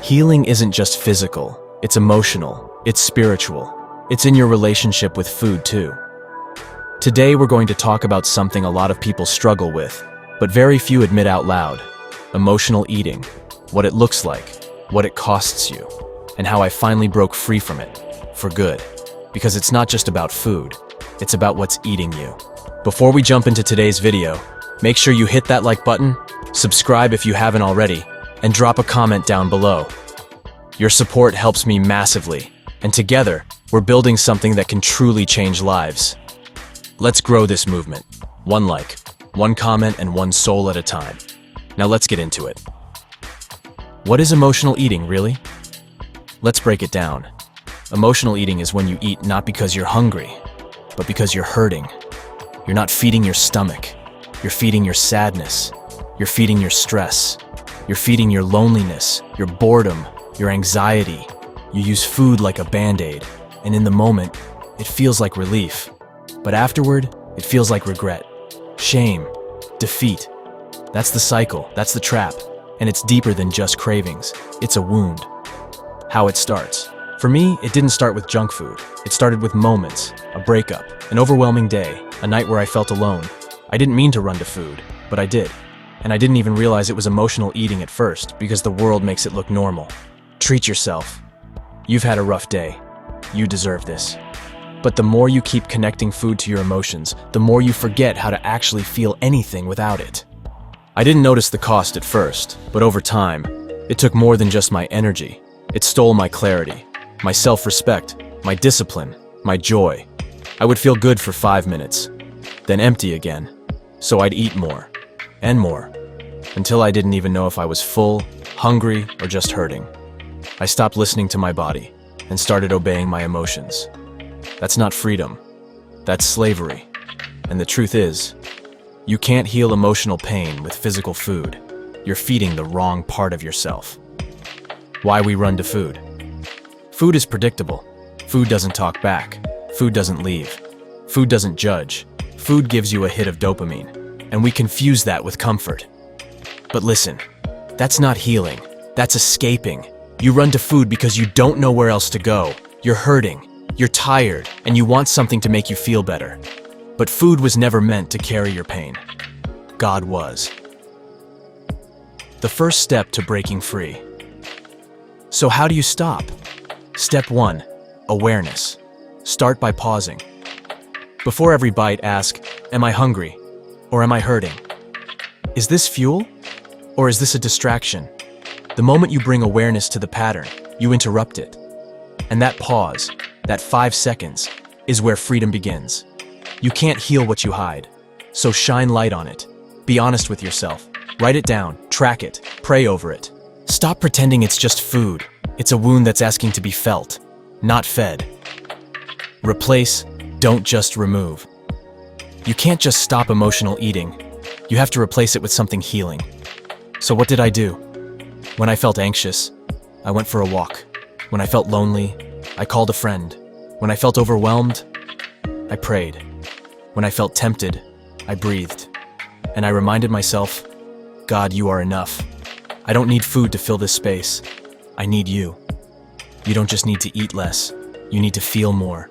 Healing isn't just physical, it's emotional, it's spiritual. It's in your relationship with food too. Today we're going to talk about something a lot of people struggle with, but very few admit out loud: emotional eating, what it looks like, what it costs you, and how I finally broke free from it, for good. Because it's not just about food, it's about what's eating you. Before we jump into today's video, make sure you hit that like button, subscribe if you haven't already, and drop a comment down below. Your support helps me massively, and together, we're building something that can truly change lives. Let's grow this movement. One like, one comment, and one soul at a time. Now let's get into it. What is emotional eating, really? Let's break it down. Emotional eating is when you eat not because you're hungry, but because you're hurting. You're not feeding your stomach. You're feeding your sadness. You're feeding your stress. You're feeding your loneliness, your boredom, your anxiety. You use food like a band-aid, and in the moment, it feels like relief. But afterward, it feels like regret, shame, defeat. That's the cycle, that's the trap, and it's deeper than just cravings. It's a wound. How it starts. For me, it didn't start with junk food. It started with moments, a breakup, an overwhelming day, a night where I felt alone. I didn't mean to run to food, but I did. And I didn't even realize it was emotional eating at first, because the world makes it look normal. Treat yourself. You've had a rough day. You deserve this. But the more you keep connecting food to your emotions, the more you forget how to actually feel anything without it. I didn't notice the cost at first, but over time, it took more than just my energy. It stole my clarity, my self-respect, my discipline, my joy. I would feel good for 5 minutes, then empty again. So I'd eat more, and more, until I didn't even know if I was full, hungry, or just hurting. I stopped listening to my body and started obeying my emotions. That's not freedom. That's slavery. And the truth is, you can't heal emotional pain with physical food. You're feeding the wrong part of yourself. Why we run to food. Food is predictable. Food doesn't talk back. Food doesn't leave. Food doesn't judge. Food gives you a hit of dopamine, and we confuse that with comfort. But listen, that's not healing. That's escaping. You run to food because you don't know where else to go. You're hurting. You're tired, and you want something to make you feel better. But food was never meant to carry your pain. God was. The first step to breaking free. So how do you stop? Step 1, awareness. Start by pausing. Before every bite, ask, am I hungry? Or am I hurting? Is this fuel? Or is this a distraction? The moment you bring awareness to the pattern, you interrupt it. And that pause, that 5 seconds, is where freedom begins. You can't heal what you hide, so shine light on it. Be honest with yourself. Write it down, track it, pray over it. Stop pretending it's just food. It's a wound that's asking to be felt, not fed. Replace, don't just remove. You can't just stop emotional eating. You have to replace it with something healing. So what did I do? When I felt anxious, I went for a walk. When I felt lonely, I called a friend. When I felt overwhelmed, I prayed. When I felt tempted, I breathed. And I reminded myself, God, you are enough. I don't need food to fill this space. I need you. You don't just need to eat less. You need to feel more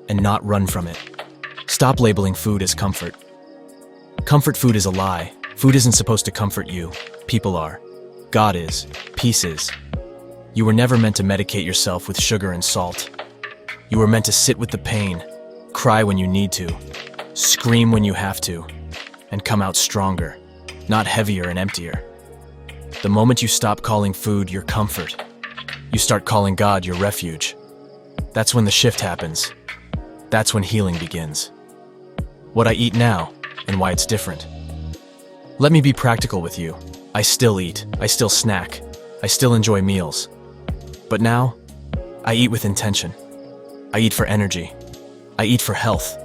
and not run from it. Stop labeling food as comfort. Comfort food is a lie. Food isn't supposed to comfort you. People are. God is. Peace is. You were never meant to medicate yourself with sugar and salt. You were meant to sit with the pain, cry when you need to, scream when you have to, and come out stronger, not heavier and emptier. The moment you stop calling food your comfort, you start calling God your refuge. That's when the shift happens. That's when healing begins. What I eat now, and why it's different. Let me be practical with you. I still eat, I still snack, I still enjoy meals. But now, I eat with intention. I eat for energy. I eat for health.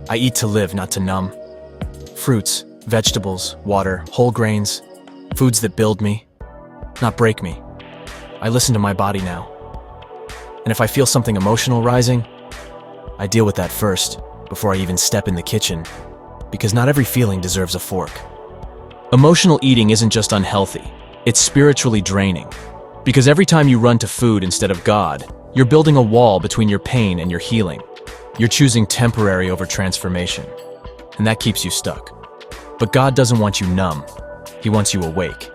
I eat to live, not to numb. Fruits, vegetables, water, whole grains, foods that build me, not break me. I listen to my body now. And if I feel something emotional rising, I deal with that first, before I even step in the kitchen, because not every feeling deserves a fork. Emotional eating isn't just unhealthy, it's spiritually draining. Because every time you run to food instead of God, you're building a wall between your pain and your healing. You're choosing temporary over transformation, and that keeps you stuck. But God doesn't want you numb. He wants you awake.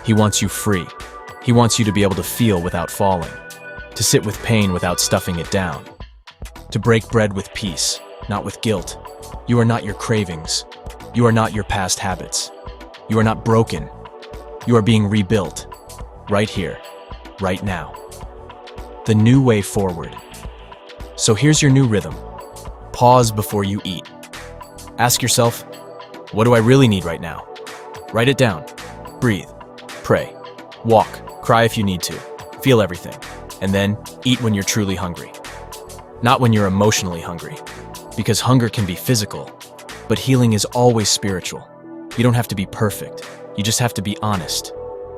He wants you free. He wants you to be able to feel without falling, to sit with pain without stuffing it down, to break bread with peace, not with guilt. You are not your cravings. You are not your past habits. You are not broken. You are being rebuilt, right here, right now. The new way forward. So here's your new rhythm. Pause before you eat. Ask yourself, what do I really need right now? Write it down. Breathe. Pray. Walk. Cry if you need to. Feel everything. And then eat when you're truly hungry. Not when you're emotionally hungry. Because hunger can be physical, but healing is always spiritual. You don't have to be perfect. You just have to be honest.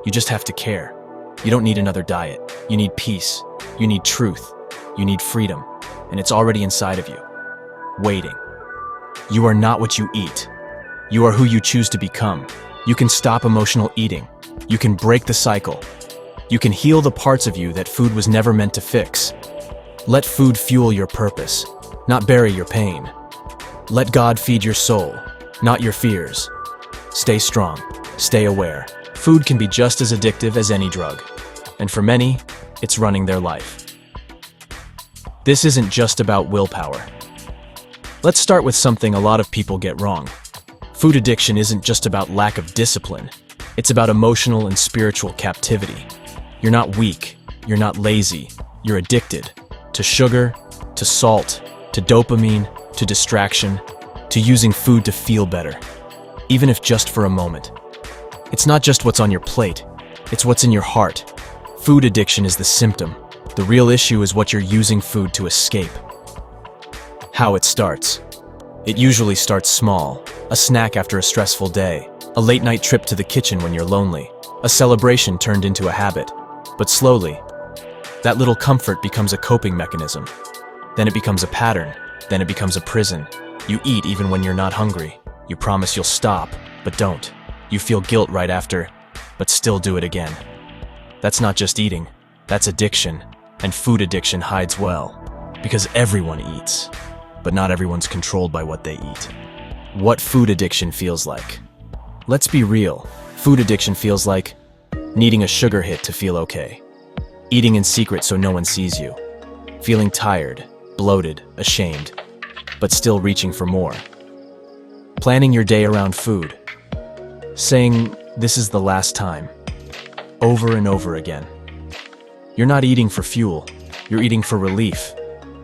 You just have to care. You don't need another diet. You need peace. You need truth. You need freedom. And it's already inside of you. Waiting. You are not what you eat. You are who you choose to become. You can stop emotional eating. You can break the cycle. You can heal the parts of you that food was never meant to fix. Let food fuel your purpose, not bury your pain. Let God feed your soul, not your fears. Stay strong. Stay aware. Food can be just as addictive as any drug. And for many, it's running their life. This isn't just about willpower. Let's start with something a lot of people get wrong. Food addiction isn't just about lack of discipline. It's about emotional and spiritual captivity. You're not weak. You're not lazy. You're addicted. To sugar, to salt, to dopamine, to distraction, to using food to feel better. Even if just for a moment. It's not just what's on your plate. It's what's in your heart. Food addiction is the symptom. The real issue is what you're using food to escape. How it starts. It usually starts small. A snack after a stressful day. A late night trip to the kitchen when you're lonely. A celebration turned into a habit. But slowly, that little comfort becomes a coping mechanism. Then it becomes a pattern. Then it becomes a prison. You eat even when you're not hungry. You promise you'll stop, but don't. You feel guilt right after, but still do it again. That's not just eating. That's addiction. And food addiction hides well. Because everyone eats. But not everyone's controlled by what they eat. What food addiction feels like. Let's be real. Food addiction feels like needing a sugar hit to feel okay. Eating in secret so no one sees you. Feeling tired, bloated, ashamed, but still reaching for more. Planning your day around food. Saying, this is the last time. Over and over again. You're not eating for fuel. You're eating for relief.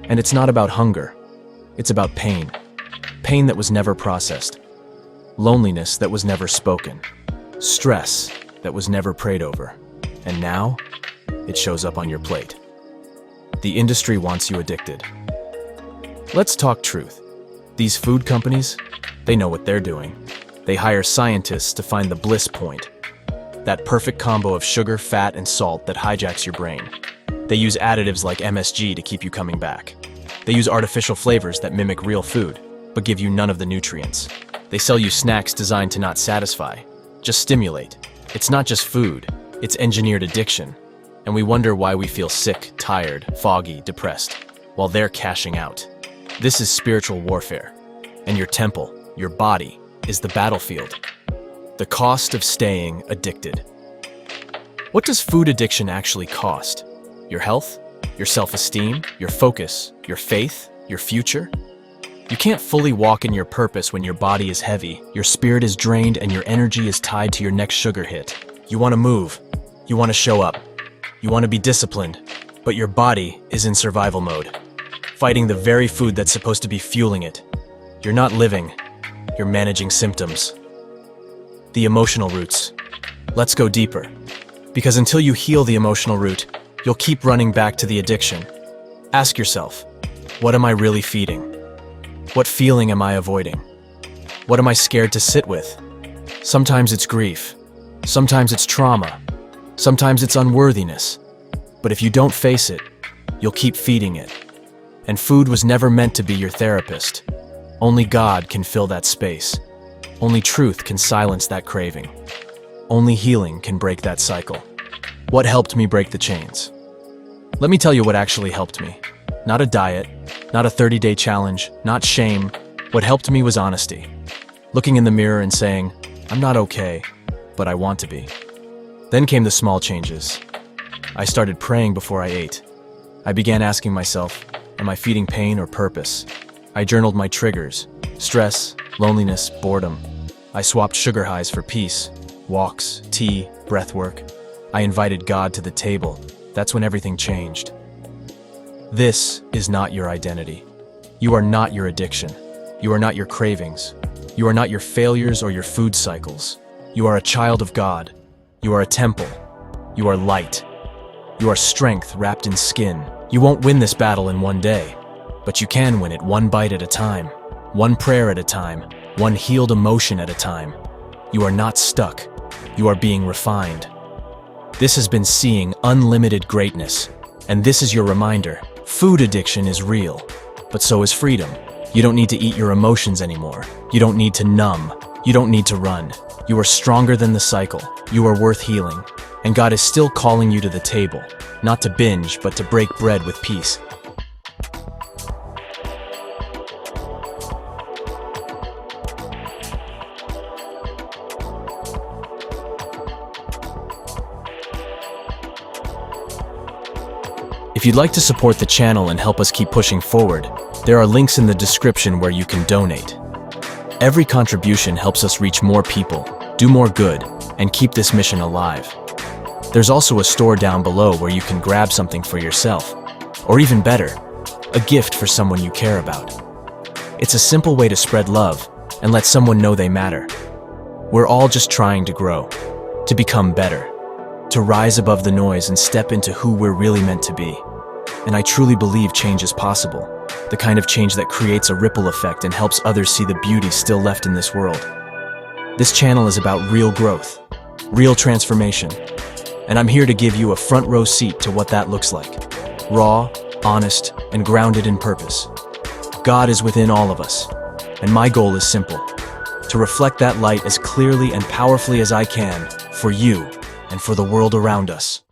And it's not about hunger. It's about pain. Pain that was never processed. Loneliness that was never spoken. Stress that was never prayed over. And now, it shows up on your plate. The industry wants you addicted. Let's talk truth. These food companies, they know what they're doing. They hire scientists to find the bliss point. That perfect combo of sugar, fat, and salt that hijacks your brain. They use additives like MSG to keep you coming back. They use artificial flavors that mimic real food, but give you none of the nutrients. They sell you snacks designed to not satisfy, just stimulate. It's not just food, it's engineered addiction. And we wonder why we feel sick, tired, foggy, depressed, while they're cashing out. This is spiritual warfare. And your temple, your body, is the battlefield. The cost of staying addicted. What does food addiction actually cost? Your health? Your self-esteem? Your focus? Your faith? Your future? You can't fully walk in your purpose when your body is heavy, your spirit is drained, and your energy is tied to your next sugar hit. You want to move. You want to show up. You want to be disciplined, but your body is in survival mode, fighting the very food that's supposed to be fueling it. You're not living. You're managing symptoms. The emotional roots. Let's go deeper. Because until you heal the emotional root, you'll keep running back to the addiction. Ask yourself, what am I really feeding? What feeling am I avoiding? What am I scared to sit with? Sometimes it's grief. Sometimes it's trauma. Sometimes it's unworthiness. But if you don't face it, you'll keep feeding it. And food was never meant to be your therapist. Only God can fill that space. Only truth can silence that craving. Only healing can break that cycle. What helped me break the chains? Let me tell you what actually helped me. Not a diet, not a 30-day challenge, not shame. What helped me was honesty. Looking in the mirror and saying, I'm not okay, but I want to be. Then came the small changes. I started praying before I ate. I began asking myself, am I feeding pain or purpose? I journaled my triggers, stress, loneliness, boredom. I swapped sugar highs for peace, walks, tea, breath work. I invited God to the table. That's when everything changed. This is not your identity. You are not your addiction. You are not your cravings. You are not your failures or your food cycles. You are a child of God. You are a temple. You are light. You are strength wrapped in skin. You won't win this battle in one day, but you can win it one bite at a time, one prayer at a time, one healed emotion at a time. You are not stuck. You are being refined. This has been Seeing Unlimited Greatness, and this is your reminder. Food addiction is real, but so is freedom. You don't need to eat your emotions anymore. You don't need to numb. You don't need to run. You are stronger than the cycle. You are worth healing. And God is still calling you to the table, not to binge, but to break bread with peace. If you'd like to support the channel and help us keep pushing forward, there are links in the description where you can donate. Every contribution helps us reach more people, do more good, and keep this mission alive. There's also a store down below where you can grab something for yourself, or even better, a gift for someone you care about. It's a simple way to spread love and let someone know they matter. We're all just trying to grow, to become better, to rise above the noise and step into who we're really meant to be. And I truly believe change is possible, the kind of change that creates a ripple effect and helps others see the beauty still left in this world. This channel is about real growth, real transformation, and I'm here to give you a front row seat to what that looks like. Raw, honest, and grounded in purpose. God is within all of us, and my goal is simple: to reflect that light as clearly and powerfully as I can for you and for the world around us.